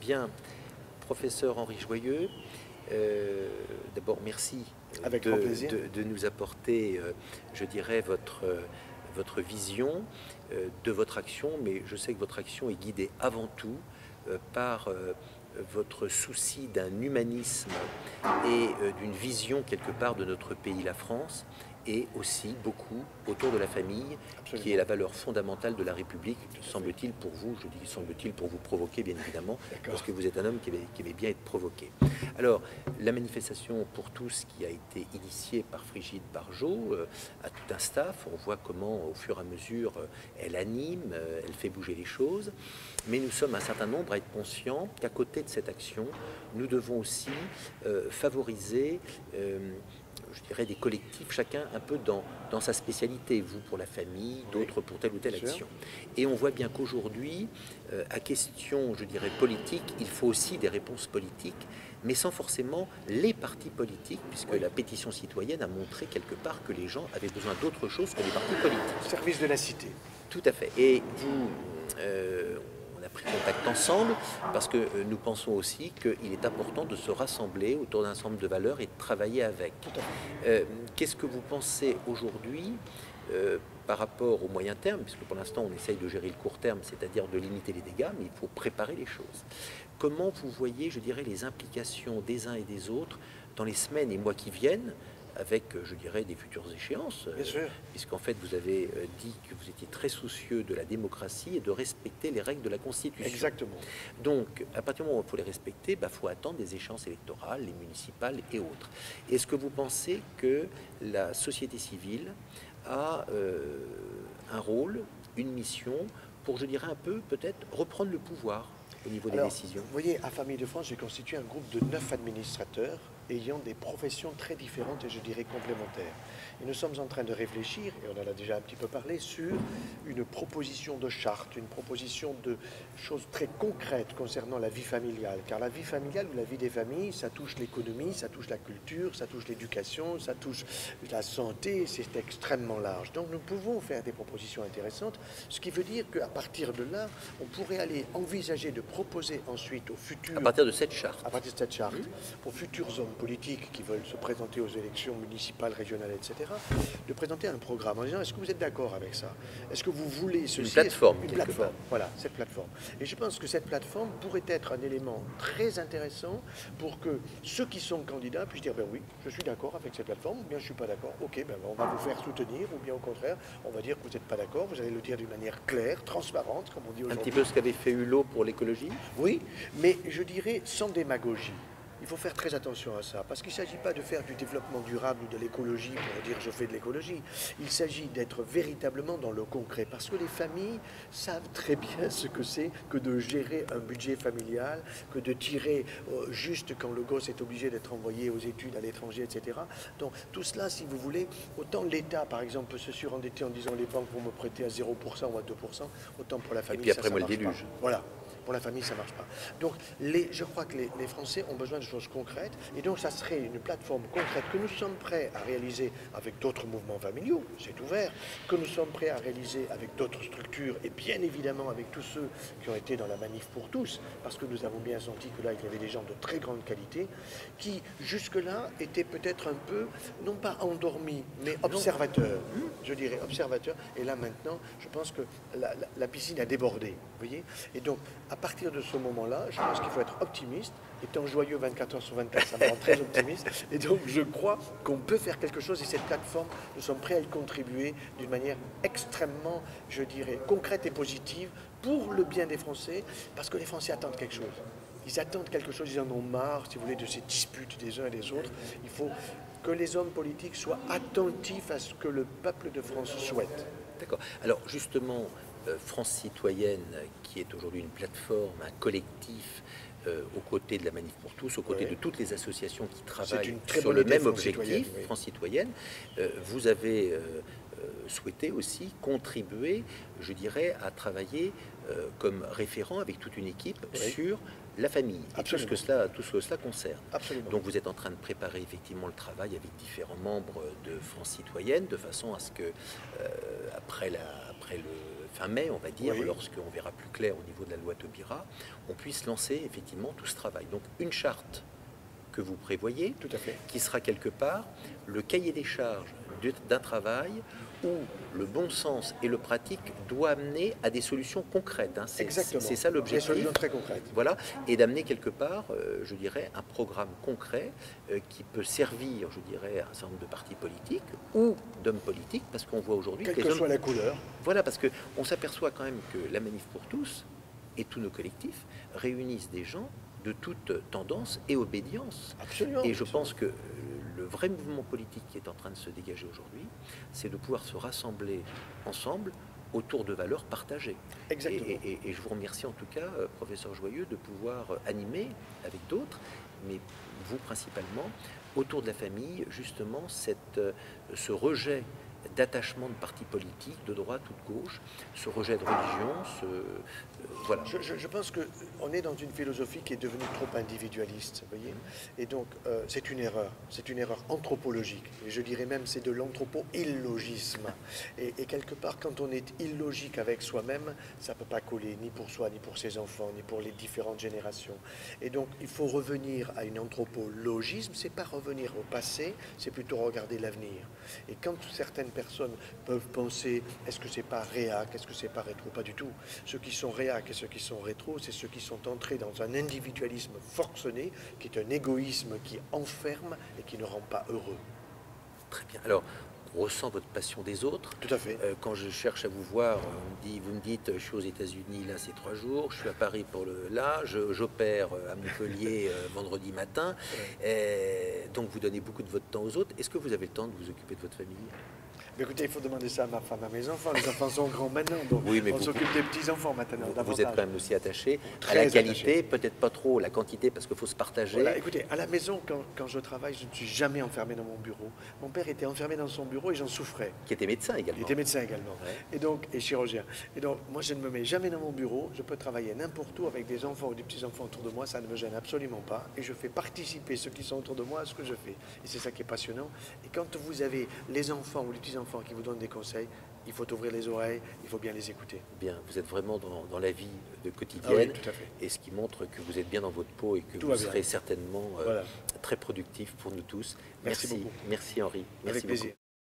Bien, professeur Henri Joyeux, d'abord merci Avec grand plaisir. de nous apporter, je dirais, votre vision de votre action, mais je sais que votre action est guidée avant tout par votre souci d'un humanisme et d'une vision quelque part de notre pays, la France, et aussi beaucoup autour de la famille, Absolument. qui est la valeur fondamentale de la République, semble-t-il pour vous, je dis semble-t-il pour vous provoquer bien évidemment, parce que vous êtes un homme qui aimait bien être provoqué. Alors, la manifestation pour tous qui a été initiée par Frigide Barjot, à tout un staff, on voit comment au fur et à mesure elle anime, elle fait bouger les choses, mais nous sommes un certain nombre à être conscients qu'à côté de cette action, nous devons aussi favoriser je dirais, des collectifs, chacun un peu dans sa spécialité, vous pour la famille, d'autres pour telle ou telle action. Et on voit bien qu'aujourd'hui, à question, je dirais, politique, il faut aussi des réponses politiques, mais sans forcément les partis politiques, puisque la pétition citoyenne a montré quelque part que les gens avaient besoin d'autre chose que les partis politiques. Service de la cité. Tout à fait. Et vous... on a pris contact ensemble parce que nous pensons aussi qu'il est important de se rassembler autour d'un ensemble de valeurs et de travailler avec. Qu'est-ce que vous pensez aujourd'hui par rapport au moyen terme, puisque pour l'instant on essaye de gérer le court terme, c'est-à-dire de limiter les dégâts, mais il faut préparer les choses. Comment vous voyez, je dirais, les implications des uns et des autres dans les semaines et mois qui viennent, avec, je dirais, des futures échéances, puisqu'en fait, vous avez dit que vous étiez très soucieux de la démocratie et de respecter les règles de la Constitution. Exactement. Donc, à partir du moment où il faut les respecter, il faut attendre des échéances électorales, les municipales et autres. Est-ce que vous pensez que la société civile a un rôle, une mission, pour, je dirais, un peu, peut-être, reprendre le pouvoir au niveau des décisions? Vous voyez, à Famille de France, j'ai constitué un groupe de 9 administrateurs ayant des professions très différentes et je dirais complémentaires. Et nous sommes en train de réfléchir, et on en a déjà un petit peu parlé, sur une proposition de charte, une proposition de choses très concrètes concernant la vie familiale. Car la vie familiale ou la vie des familles, ça touche l'économie, ça touche la culture, ça touche l'éducation, ça touche la santé, c'est extrêmement large. Donc nous pouvons faire des propositions intéressantes, ce qui veut dire qu'à partir de là, on pourrait aller envisager de proposer ensuite aux futurs... À partir de cette charte. À partir de cette charte, aux futurs hommes politiques qui veulent se présenter aux élections municipales, régionales, etc., de présenter un programme en disant est-ce que vous êtes d'accord avec ça? Est-ce que vous voulez ceci? Une plateforme. Une plateforme, voilà, cette plateforme. Et je pense que cette plateforme pourrait être un élément très intéressant pour que ceux qui sont candidats puissent dire ben oui, je suis d'accord avec cette plateforme, ou bien je ne suis pas d'accord, ok, ben on va vous faire soutenir, ou bien au contraire, on va dire que vous n'êtes pas d'accord, vous allez le dire d'une manière claire, transparente, comme on dit aujourd'hui. Un petit peu ce qu'avait fait Hulot pour l'écologie? Oui, mais je dirais sans démagogie. Il faut faire très attention à ça, parce qu'il ne s'agit pas de faire du développement durable ou de l'écologie pour dire je fais de l'écologie. Il s'agit d'être véritablement dans le concret, parce que les familles savent très bien ce que c'est que de gérer un budget familial, que de tirer juste quand le gosse est obligé d'être envoyé aux études à l'étranger, etc. Donc tout cela, si vous voulez, autant l'État, par exemple, peut se surendetter en disant les banques vont me prêter à 0% ou à 2%, autant pour la famille, et puis après ça moi le marche déluge. pas. Voilà. Pour la famille, ça ne marche pas. Donc, je crois que les Français ont besoin de choses concrètes. Et donc, ça serait une plateforme concrète que nous sommes prêts à réaliser avec d'autres mouvements familiaux, c'est ouvert, que nous sommes prêts à réaliser avec d'autres structures et bien évidemment avec tous ceux qui ont été dans la manif pour tous, parce que nous avons bien senti que là, il y avait des gens de très grande qualité qui, jusque-là, étaient peut-être un peu, non pas endormis, mais observateurs. Je dirais observateurs. Et là, maintenant, je pense que la piscine a débordé. Vous voyez? Et donc, à partir de ce moment-là, je pense qu'il faut être optimiste. Étant joyeux 24 heures sur 24, ça me rend très optimiste. Et donc, je crois qu'on peut faire quelque chose. Et cette plateforme, nous sommes prêts à y contribuer d'une manière extrêmement, je dirais, concrète et positive pour le bien des Français, parce que les Français attendent quelque chose. Ils attendent quelque chose, ils en ont marre, si vous voulez, de ces disputes des uns et des autres. Il faut que les hommes politiques soient attentifs à ce que le peuple de France souhaite. D'accord. Alors, justement... France Citoyenne, qui est aujourd'hui une plateforme, un collectif aux côtés de la Manif pour tous, aux côtés de toutes les associations qui travaillent sur le même objectif, France Citoyenne, vous avez souhaité aussi contribuer, je dirais, à travailler comme référent avec toute une équipe Oui. sur la famille et tout ce que cela concerne. Absolument. Donc vous êtes en train de préparer effectivement le travail avec différents membres de France Citoyenne de façon à ce que après le fin mai, on va dire, Oui. lorsqu'on verra plus clair au niveau de la loi Taubira, on puisse lancer effectivement tout ce travail. Donc une charte que vous prévoyez, Tout à fait. qui sera quelque part le cahier des charges d'un travail où le bon sens et le pratique doivent amener à des solutions concrètes. Hein. Exactement. C'est ça Des l'objectif. solutions très concrètes. Voilà, et d'amener quelque part, je dirais, un programme concret qui peut servir, je dirais, à un certain nombre de partis politiques ou d'hommes politiques, parce qu'on voit aujourd'hui Quelle que que les hommes... soit la couleur. Voilà, parce qu'on s'aperçoit quand même que la Manif pour tous et tous nos collectifs réunissent des gens de toute tendance et obédience. Absolument. Et je pense que le vrai mouvement politique qui est en train de se dégager aujourd'hui, c'est de pouvoir se rassembler ensemble autour de valeurs partagées. Exactement. Et je vous remercie en tout cas, professeur Joyeux, de pouvoir animer avec d'autres, mais vous principalement, autour de la famille, justement, ce rejet d'attachement de partis politiques, de droite ou de gauche, ce rejet de religion, voilà. Je pense qu'on est dans une philosophie qui est devenue trop individualiste, vous voyez. Et donc, c'est une erreur anthropologique. Et je dirais même, c'est de l'anthropo-illogisme. Et quelque part, quand on est illogique avec soi-même, ça ne peut pas coller ni pour soi, ni pour ses enfants, ni pour les différentes générations. Et donc, il faut revenir à une anthropologisme. C'est pas revenir au passé, c'est plutôt regarder l'avenir. Et quand certaines personnes peuvent penser, est-ce que c'est pas réac, est-ce que c'est pas rétro? Pas du tout. Ceux qui sont réac et ceux qui sont rétro, c'est ceux qui sont entrés dans un individualisme forcené, qui est un égoïsme qui enferme et qui ne rend pas heureux. Très bien. Alors, on ressent votre passion des autres. Tout à fait. Quand je cherche à vous voir, vous me dites, je suis aux États-Unis là ces 3 jours, je suis à Paris j'opère à Montpellier vendredi matin. Donc vous donnez beaucoup de votre temps aux autres. Est-ce que vous avez le temps de vous occuper de votre famille? Mais écoutez, il faut demander ça à ma femme, à mes enfants. Les enfants sont grands maintenant, donc Oui, mais on s'occupe des petits-enfants maintenant. Vous êtes quand même aussi attaché à Très la qualité, attaché. peut-être pas trop la quantité parce qu'il faut se partager. Voilà, écoutez, à la maison, quand je travaille, je ne suis jamais enfermé dans mon bureau. Mon père était enfermé dans son bureau et j'en souffrais. Qui était médecin Il également. était médecin également, Ouais. et chirurgien. Et donc, moi, je ne me mets jamais dans mon bureau. Je peux travailler n'importe où avec des enfants ou des petits-enfants autour de moi. Ça ne me gêne absolument pas. Et je fais participer ceux qui sont autour de moi à ce que je fais. Et c'est ça qui est passionnant. Et quand vous avez les enfants ou les petits-enfants qui vous donnent des conseils, il faut ouvrir les oreilles, il faut bien les écouter. Bien, vous êtes vraiment dans la vie quotidienne, Ah oui, tout à fait. et ce qui montre que vous êtes bien dans votre peau et que Tout vous va bien. serez certainement Voilà. très productif pour nous tous. Merci beaucoup. Merci Henri. Merci Avec plaisir. beaucoup.